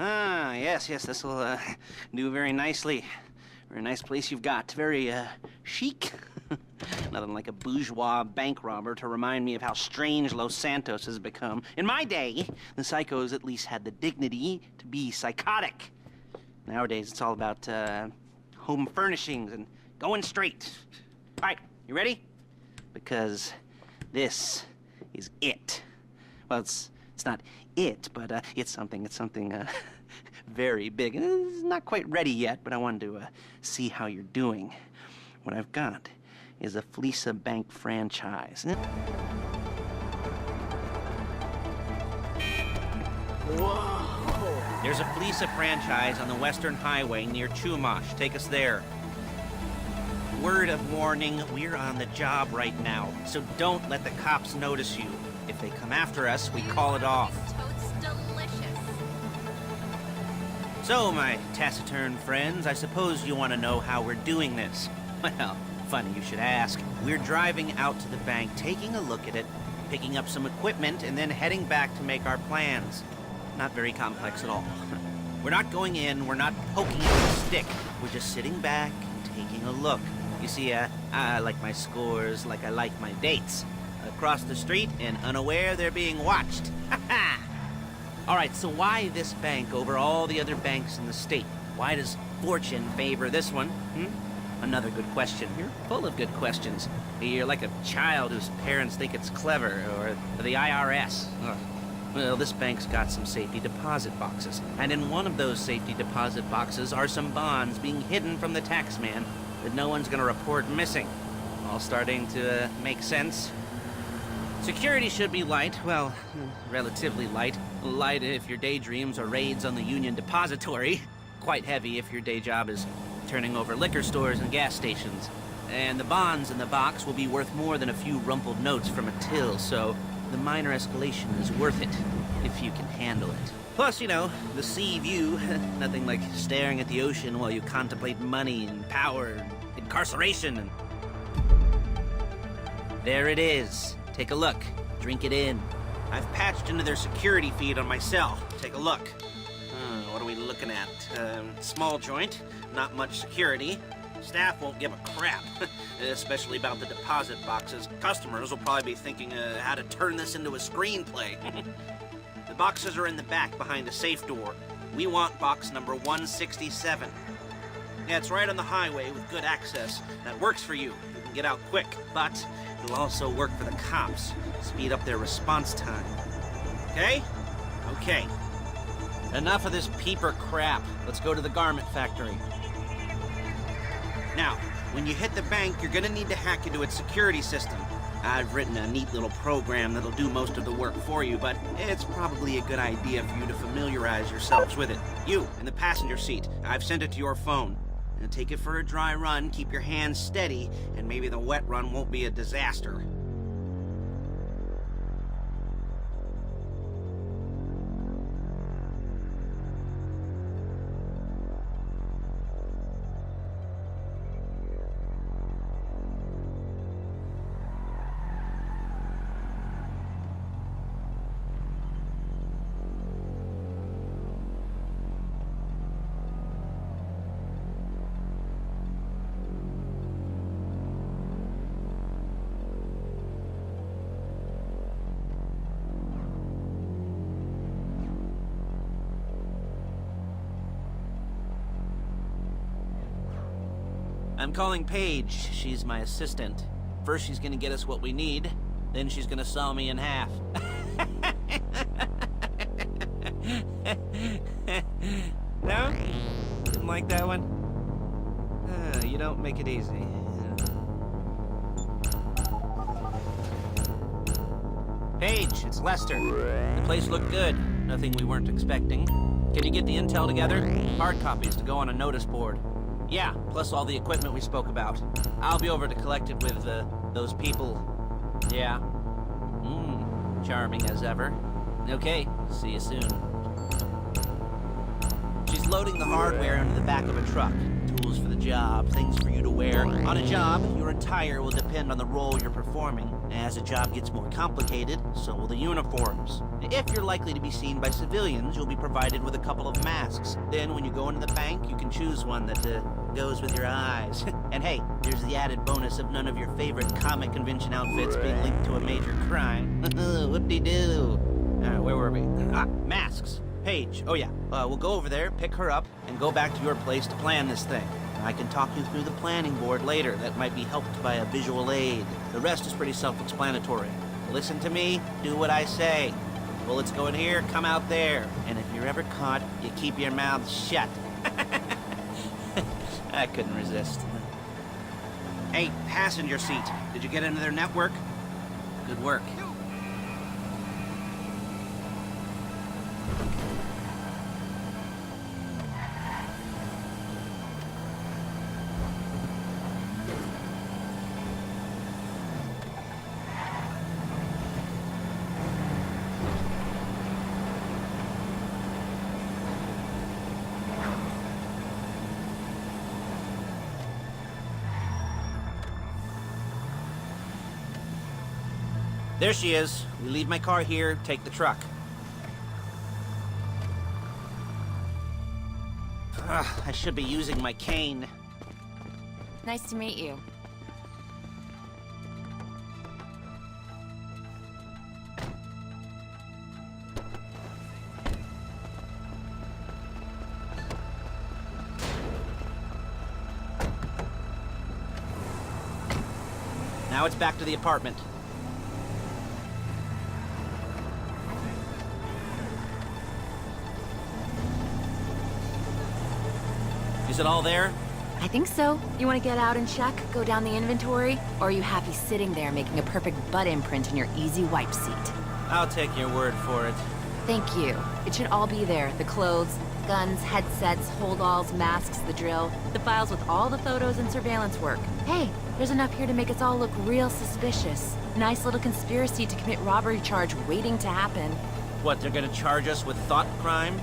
Ah, yes, this will do very nicely. Very nice place you've got. Very chic. Nothing like a bourgeois bank robber to remind me of how strange Los Santos has become. In my day, the psychos at least had the dignity to be psychotic. Nowadays, it's all about home furnishings and going straight. All right, you ready? Because this is it. Well, it's not it, but it's something very big. It's not quite ready yet, but I wanted to see how you're doing. What I've got is a Fleeca Bank franchise. Whoa! There's a Fleeca franchise on the Western Highway near Chumash. Take us there. Word of warning, we're on the job right now, so don't let the cops notice you. If they come after us, we call it off. Totes delicious. So, my taciturn friends, I suppose you want to know how we're doing this. Well, funny you should ask. We're driving out to the bank, taking a look at it, picking up some equipment, and then heading back to make our plans. Not very complex at all. We're not going in, we're not poking it with a stick. We're just sitting back and taking a look. You see, I like my scores like I like my dates. Across the street and unaware they're being watched. All right, so why this bank over all the other banks in the state? Why does fortune favor this one? Another good question. You're full of good questions. You're like a child whose parents think it's clever, or the IRS. Ugh. Well, this bank's got some safety deposit boxes, and in one of those safety deposit boxes are some bonds being hidden from the tax man that no one's gonna report missing. All starting to make sense. Security should be light, well, relatively light. Light if your daydreams are raids on the Union Depository. Quite heavy if your day job is turning over liquor stores and gas stations. And the bonds in the box will be worth more than a few rumpled notes from a till, so the minor escalation is worth it, if you can handle it. Plus, you know, the sea view, nothing like staring at the ocean while you contemplate money and power and incarceration and... There it is. Take a look. Drink it in. I've patched into their security feed on my cell. Take a look. What are we looking at? Small joint, not much security. Staff won't give a crap, especially about the deposit boxes. Customers will probably be thinking how to turn this into a screenplay. The boxes are in the back behind a safe door. We want box number 167. Yeah, it's right on the highway with good access. That works for you. You can get out quick, but it'll also work for the cops. Speed up their response time. Okay? Okay. Enough of this peeper crap. Let's go to the garment factory. Now, when you hit the bank, you're gonna need to hack into its security system. I've written a neat little program that'll do most of the work for you, but it's probably a good idea for you to familiarize yourselves with it. You, in the passenger seat, I've sent it to your phone. And take it for a dry run, keep your hands steady, and maybe the wet run won't be a disaster. I'm calling Paige. She's my assistant. First she's gonna get us what we need, then she's gonna saw me in half. No? Didn't like that one? You don't make it easy. Paige, it's Lester. The place looked good. Nothing we weren't expecting. Can you get the intel together? Hard copies to go on a notice board. Yeah, plus all the equipment we spoke about. I'll be over to collect it with, those people. Yeah. Charming as ever. Okay, see you soon. She's loading the hardware into the back of a truck. Tools tools for the job, things for you to wear. On a job, your attire will depend on the role you're performing. As the job gets more complicated, so will the uniforms. If you're likely to be seen by civilians, you'll be provided with a couple of masks. Then when you go into the bank, you can choose one that goes with your eyes. And hey, there's the added bonus of none of your favorite comic convention outfits being linked to a major crime. Whoop-de-doo. Where were we? Masks. Paige. Oh yeah, we'll go over there, pick her up, and go back to your place to plan this thing. I can talk you through the planning board later. That might be helped by a visual aid. The rest is pretty self-explanatory. Listen to me, do what I say. Bullets go in here, come out there. And if you're ever caught, you keep your mouth shut. I couldn't resist. Hey, passenger seat. Did you get into their network? Good work. There she is. We leave my car here, take the truck. I should be using my cane. Nice to meet you. Now it's back to the apartment. Is it all there? I think so. You want to get out and check, go down the inventory? Or are you happy sitting there making a perfect butt imprint in your easy wipe seat? I'll take your word for it. Thank you. It should all be there. The clothes, guns, headsets, hold-alls, masks, the drill, the files with all the photos and surveillance work. Hey, there's enough here to make us all look real suspicious. Nice little conspiracy to commit robbery charge waiting to happen. What, they're gonna charge us with thought crime?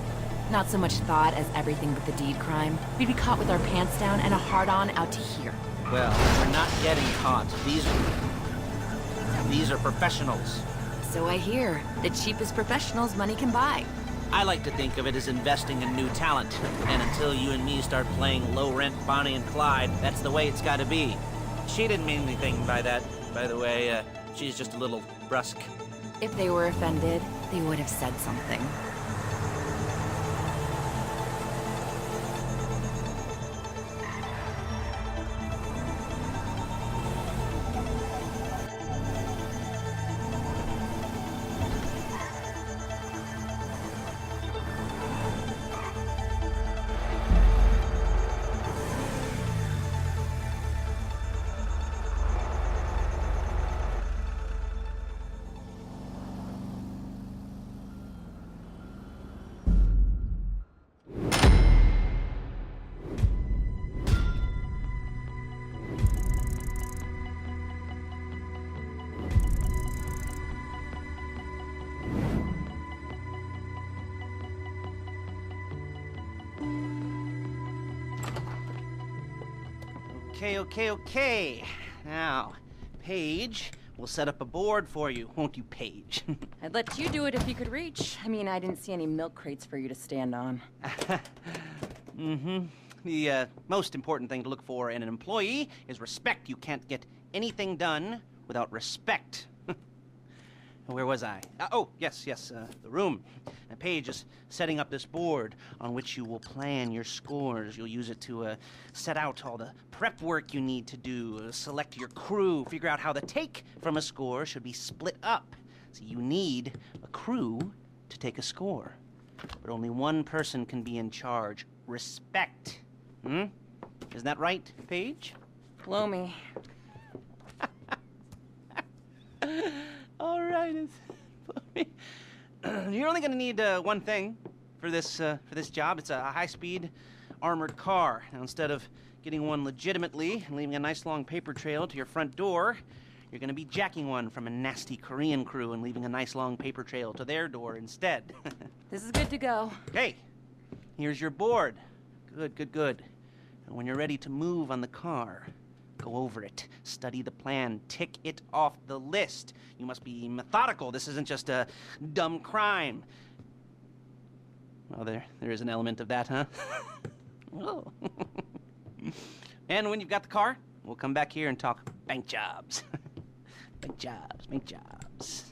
Not so much thought as everything but the deed crime. We'd be caught with our pants down and a hard-on out to here. Well, we're not getting caught. These are professionals. So I hear. The cheapest professionals money can buy. I like to think of it as investing in new talent. And until you and me start playing low-rent Bonnie and Clyde, that's the way it's gotta be. She didn't mean anything by that, by the way. She's just a little brusque. If they were offended, they would have said something. Okay. Now, Paige, we'll set up a board for you, won't you, Paige? I'd let you do it if you could reach. I mean, I didn't see any milk crates for you to stand on. The most important thing to look for in an employee is respect. You can't get anything done without respect. Where was I? Yes, the room. Now, Paige is setting up this board on which you will plan your scores. You'll use it to set out all the prep work you need to do, select your crew, figure out how the take from a score should be split up. So you need a crew to take a score. But only one person can be in charge. Respect. Isn't that right, Paige? Blow me. All right, you're only going to need one thing for this job. It's a high-speed armored car. Now, instead of getting one legitimately and leaving a nice long paper trail to your front door, you're going to be jacking one from a nasty Korean crew and leaving a nice long paper trail to their door instead. This is good to go. Hey, here's your board. Good. And when you're ready to move on the car, go over it, study the plan, tick it off the list. You must be methodical. This isn't just a dumb crime. Well, there is an element of that, huh? Oh. And when you've got the car, we'll come back here and talk bank jobs. Bank jobs, bank jobs.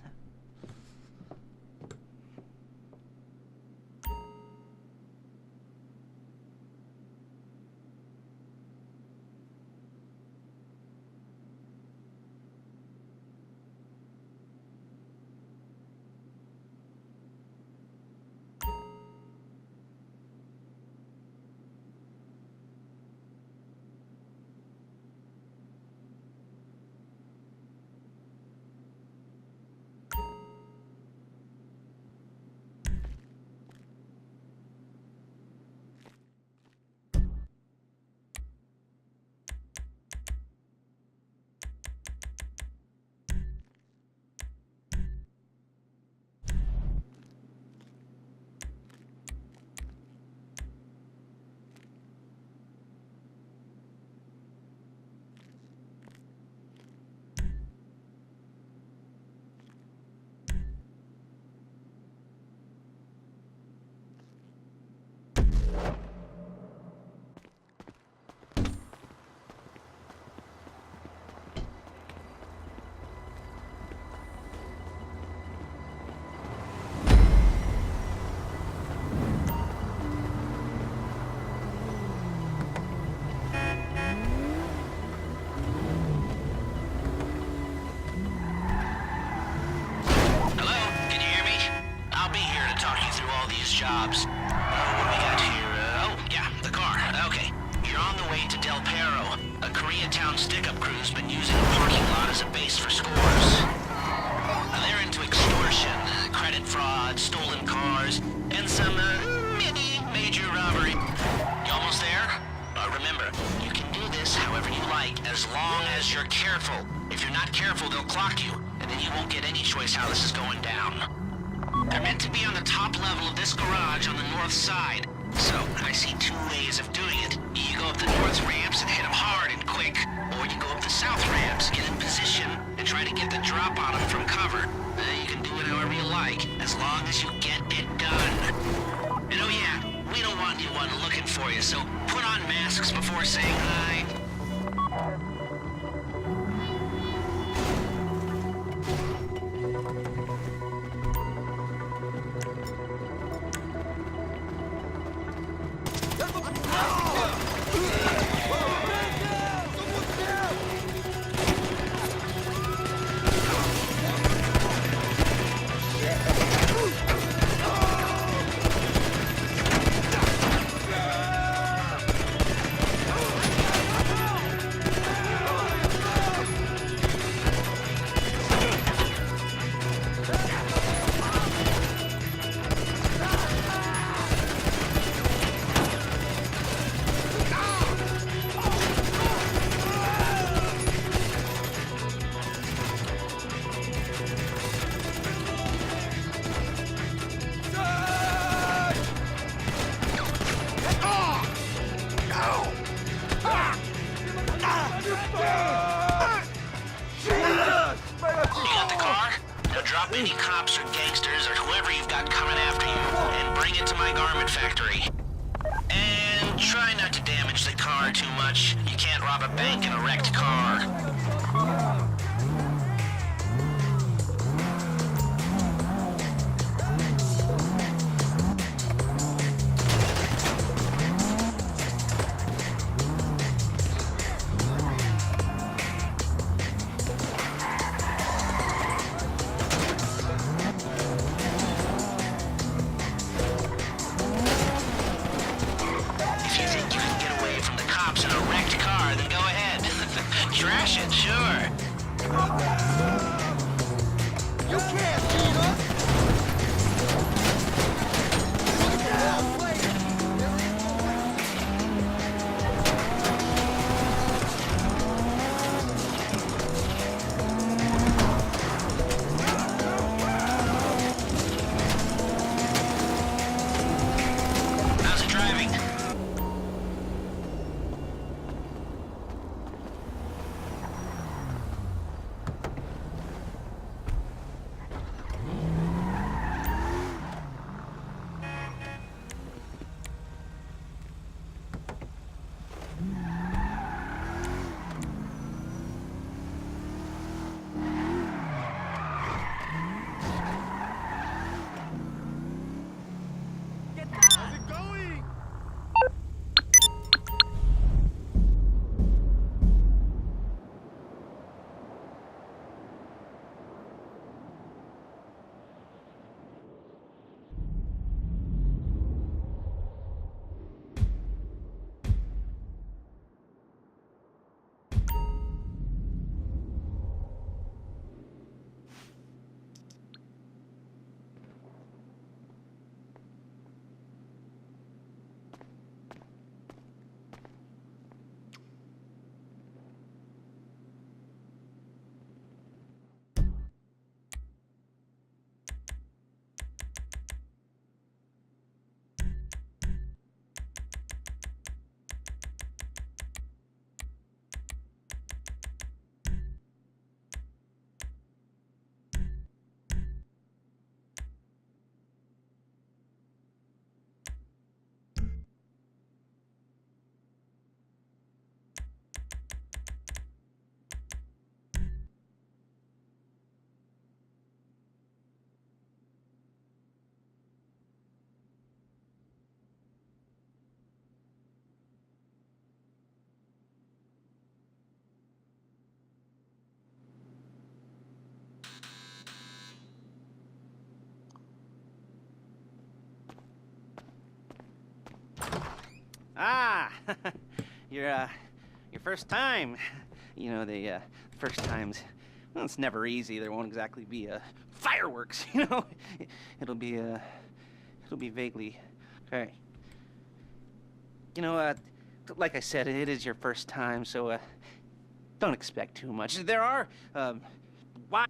Jobs. What do we got here? Oh, yeah, the car. Okay. You're on the way to Del Perro. A Koreatown stick-up crew's been using a parking lot as a base for scores. They're into extortion, credit fraud, stolen cars, and some, major robbery. You almost there? Remember, you can do this however you like, as long as you're careful. If you're not careful, they'll clock you, and then you won't get any choice how this is going down. They're meant to be on the top level of this garage on the north side. So, I see two ways of doing it. You go up the north ramps and hit them hard and quick, or you go up the south ramps, get in position, and try to get the drop on them from cover. You can do it however you like, as long as you get it done. And oh yeah, we don't want anyone looking for you, so put on masks before saying hi. Any cops or gangsters or whoever you've got coming after you, and bring it to my garment factory. And try not to damage the car too much. You can't rob a bank in a wrecked car. Trash it, sure. Ah, your first time. You know, the first times, well, it's never easy. There won't exactly be fireworks, you know. It'll be vaguely, okay. You know, like I said, it is your first time, so don't expect too much. There are why.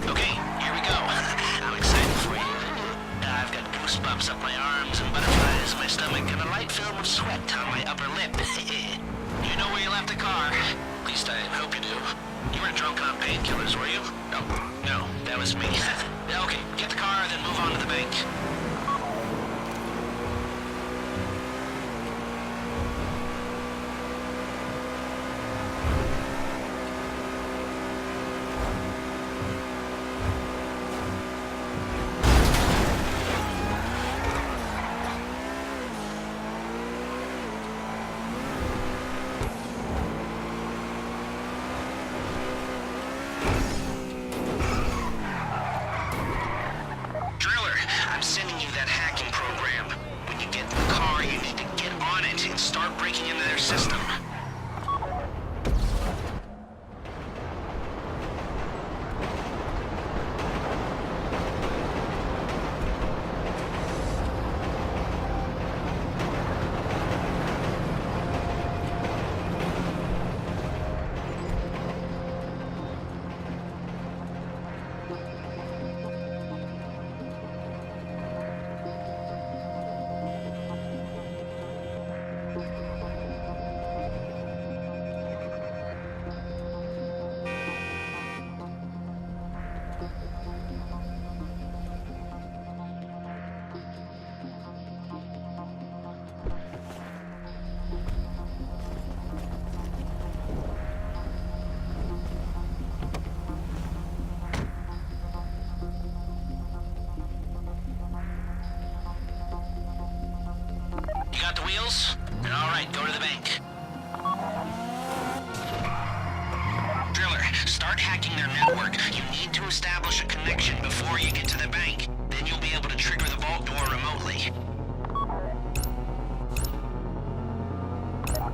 Okay, here we go. I'm excited for you. I've got goosebumps up my arms and butterflies in my stomach and a light film of sweat on my upper lip. You know where you left the car? At least I hope you do. You weren't drunk on painkillers, were you? No, that was me. Okay, get the car, then move on to the bank. Driller, I'm sending you that hacking program. When you get in the car, you need to get on it and start breaking into their system. You got the wheels? All right, go to the bank. Driller, start hacking their network. You need to establish a connection before you get to the bank. Then you'll be able to trigger the vault door remotely.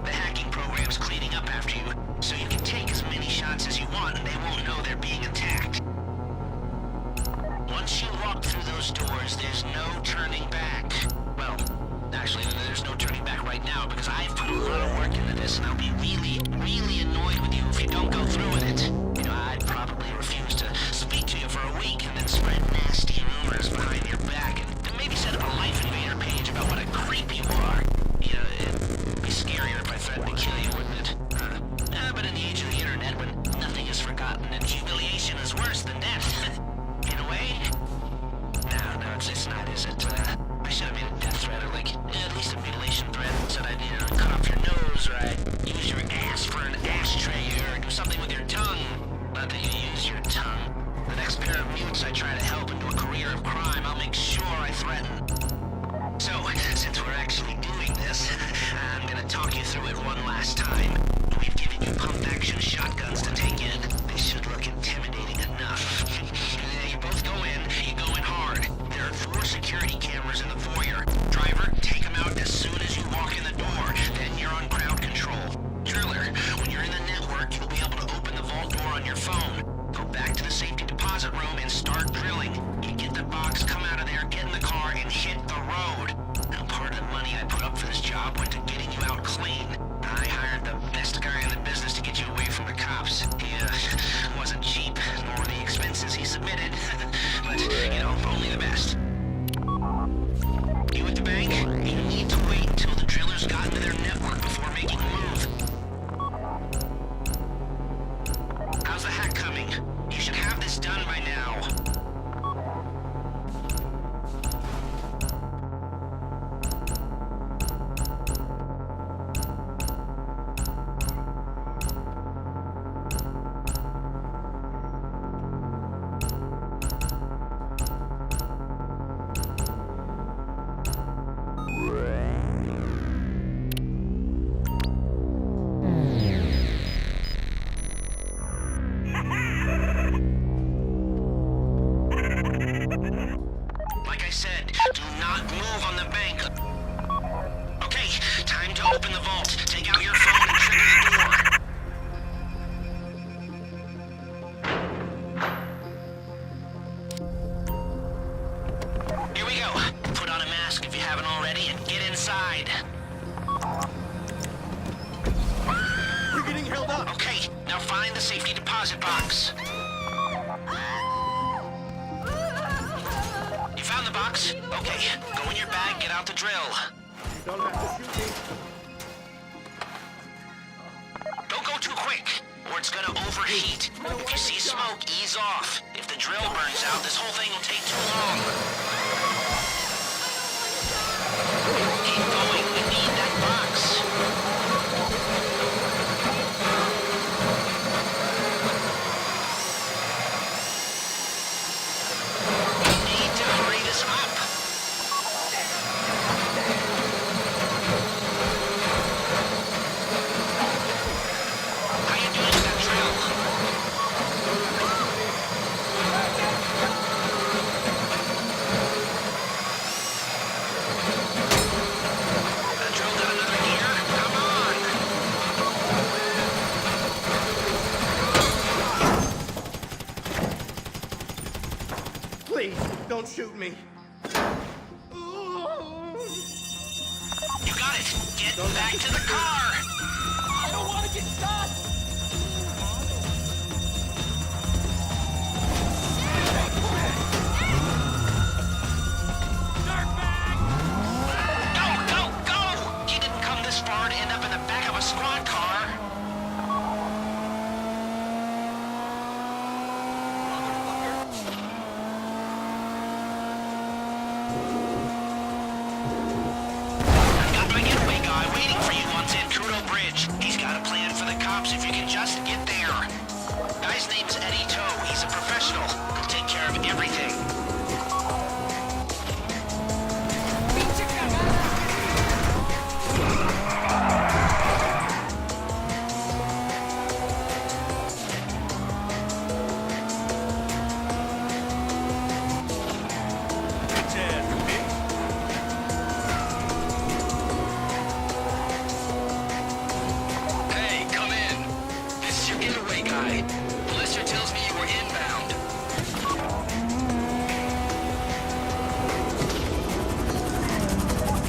The hacking program's cleaning up after you, so you can take as many shots as you want and they won't know they're being attacked. Once you walk through those doors, there's no turning back. Well, actually, there's no turning back right now because I've put a lot of work into this and I'll be really, really annoyed with you if you don't go through with it. You know, I'd probably refuse to speak to you for a week and then spread nasty rumors behind your back and maybe set up a Life Invader page about what a creep you are. You know, it'd be scarier if I threatened to kill you, wouldn't it? But in the age of the internet, when nothing is forgotten and humiliation is worse than death, in a way? No, it's not, is it? I should have made a death threat or like, at least a mutilation threat and said I'd, cut off your nose or I'd use your ass for an ashtray or do something with your tongue. Not that you use your tongue. The next pair of mutes I try to help into a career of crime, I'll make sure I threaten. So, since we're actually doing this, talk you through it one last time. We've given you pump-action shotguns to take in. They should look intimidating enough. You both go in, you go in hard. There are 4 security cameras in the foyer. Driver, take them out as soon as you walk in the door. Then you're on crowd control. Driller, when you're in the network, you'll be able to open the vault door on your phone. Go back to the safety deposit room and start drilling. You get the box, come out of there, get in the car, and hit the road. Now, part of the money I put up for this job went to getting you out clean. I hired the best guy in the business to get you away from the cops. He wasn't cheap, nor the expenses he submitted. But, you know, only the best. You at the bank? You need to wait until the drillers got into their network before making a move. How's the hack coming? You should have this done by now. Like I said, do not move on the bank. Okay, time to open the vault. Take out your phone and trigger the door. Here we go. Put on a mask if you haven't already and get inside. We're getting held up. Okay, now find the safety deposit box. You found the box? Okay, go in your bag, get out the drill. You don't have to shoot me. Don't go too quick, or it's gonna overheat. If you see smoke, ease off. If the drill burns out, this whole thing will take too long. Keep going, we need that box. We need to hurry this up. How you doing with that drill? That drill got another gear? Come on! Please, don't shoot me. You got it! Get back to the car! I don't want to get shot. Go, go, go! You didn't come this far to end up in the back of a squad car. I've got my getaway guy waiting for you on Zancudo Bridge. He's got a plan for the cops if you can just get there. Guy's name's Eddie Toe. He's a professional. He'll take care of everything. Hey, come in. This is your getaway guy. Lester tells me you were inbound.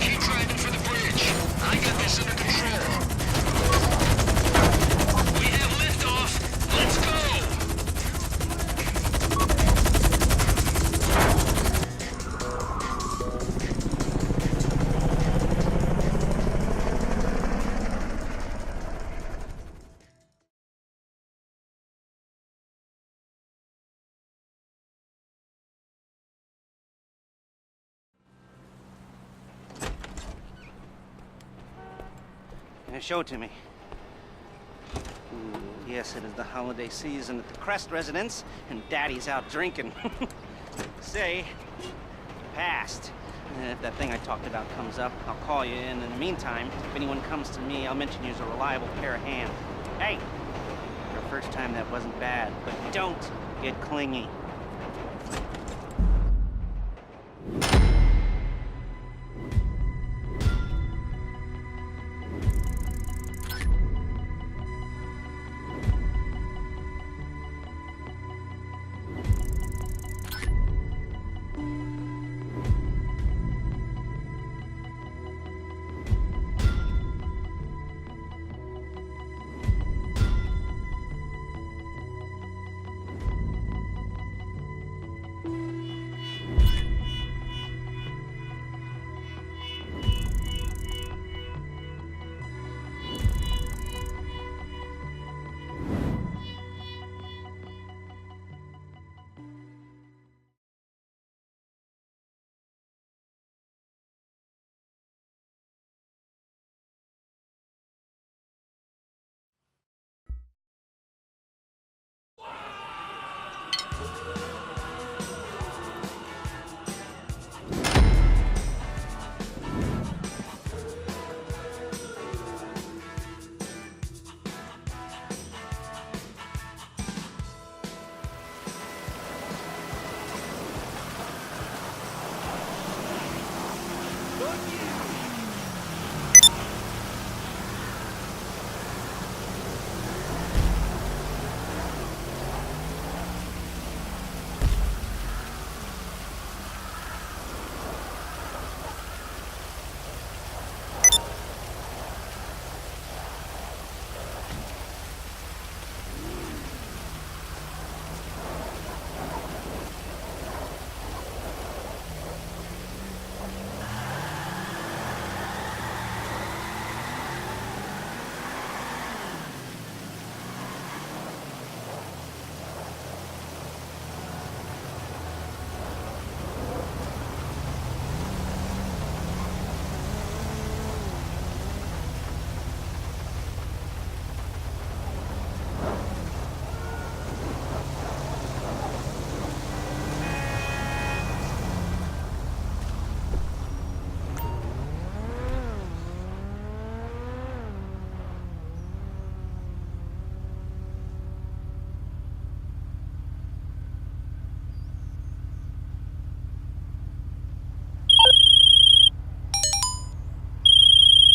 Keep driving for the bridge. I got this under control. We have liftoff. Let's go! Show it to me. Yes, it is the holiday season at the Crest residence, and Daddy's out drinking. Say, passed. If that thing I talked about comes up, I'll call you, and in the meantime, if anyone comes to me, I'll mention you as a reliable pair of hands. Hey! For the first time, that wasn't bad, but don't get clingy.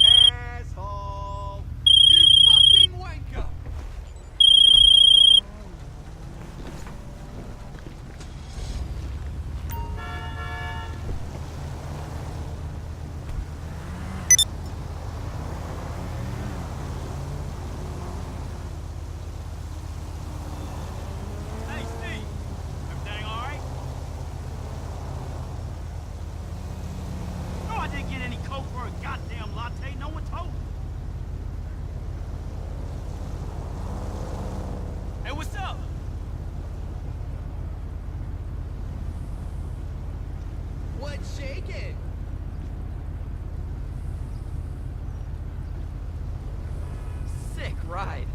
Asshole! You fucking wanker! Hey, Steve! Everything alright? No, I didn't get any coke for a goddamn latte. No one told me. Hey, what's up? What's shaking? Sick ride.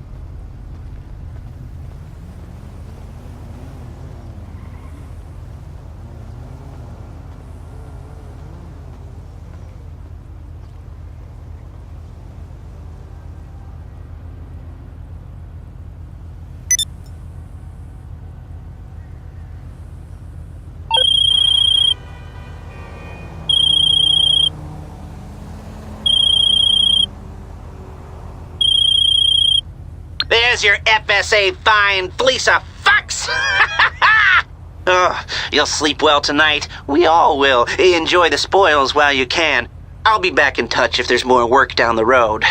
There's your FSA fine, fleece of fucks! Oh, you'll sleep well tonight. We all will. Enjoy the spoils while you can. I'll be back in touch if there's more work down the road.